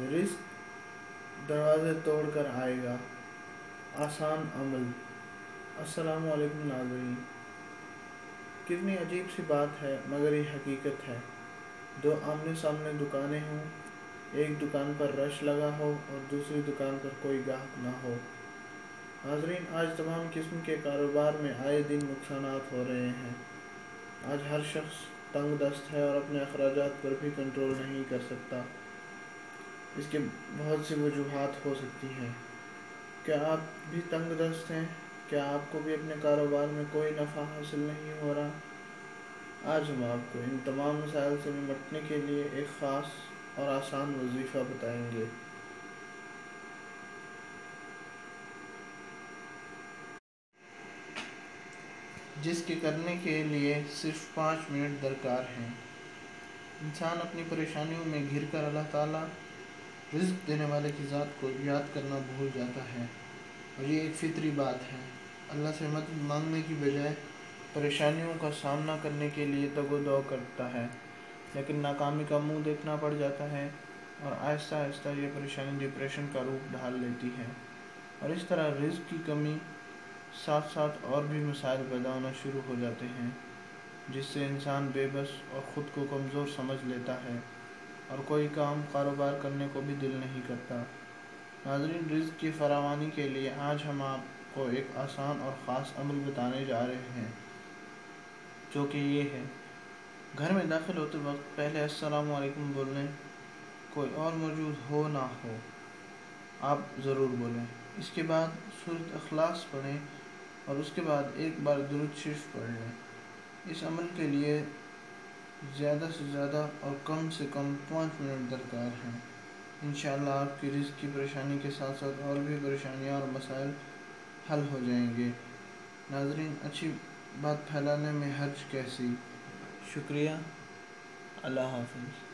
رزق دروازے توڑ کر آئے گا، آسان عمل۔ السلام علیکم ناظرین، کتنی عجیب سی بات ہے مگر یہ حقیقت ہے۔ دو آمنے سامنے دکانیں ہوں، ایک دکان پر رش لگا ہو اور دوسری دکان پر کوئی گاہک نہ ہو۔ ناظرین، آج تمام قسم کے کاروبار میں آئے دن نقصانات ہو رہے ہیں۔ آج ہر شخص تنگ دست ہے اور اپنے اخراجات پر بھی کنٹرول نہیں کر سکتا۔ اس کے بہت سی وجوہات ہو سکتی ہیں۔ کیا آپ بھی تنگ دست ہیں؟ کیا آپ کو بھی اپنے کاروبار میں کوئی نفع حاصل نہیں ہو رہا؟ آج ہم آپ کو ان تمام مسائل سے نمٹنے کے لیے ایک خاص اور آسان وظیفہ بتائیں گے۔ جس کے کرنے کے لیے صرف 5 منٹ درکار ہیں۔ انسان اپنی پریشانیوں میں گھر کر اللہ تعالیٰ رزق دینے والے کی ذات کو یاد کرنا بھول جاتا ہے، اور یہ ایک فطری بات ہے۔ اللہ سے مدد مانگنے کی بجائے پریشانیوں کا سامنا کرنے کے لیے تگ و دو کرتا ہے، لیکن ناکامی کا منہ دیکھنا پڑ جاتا ہے، اور آہستہ آہستہ یہ پریشانی ڈپریشن کا روپ ڈھال لیتی ہے، اور اس طرح رزق کی کمی ساتھ ساتھ اور بھی مسائل پیدا ہونا شروع ہو جاتے ہیں، جس سے انسان بے بس اور خود کو کمزور سمجھ لیتا ہے، اور کوئی کام کاروبار کرنے کو بھی دل نہیں کرتا۔ ناظرین، رزق کی فراوانی کے لیے آج ہم آپ کو ایک آسان اور خاص عمل بتانے جا رہے ہیں، جو کہ یہ ہے: گھر میں داخل ہوتے وقت پہلے السلام علیکم بولیں۔ کوئی اور موجود ہو نہ ہو، آپ ضرور بولیں۔ اس کے بعد سورۃ اخلاص پڑھیں اور اس کے بعد ایک بار درود شریف پڑھ لیں۔ اس عمل کے لیے زیادہ سے زیادہ اور کم سے کم 5 منٹ درکار ہیں۔ انشاءاللہ آپ کی رزق کی پریشانی کے ساتھ ساتھ اور بھی پریشانیاں اور مسائل حل ہو جائیں گے۔ ناظرین، اچھی بات پھیلانے میں حرج کیسی؟ شکریہ، اللہ حافظ۔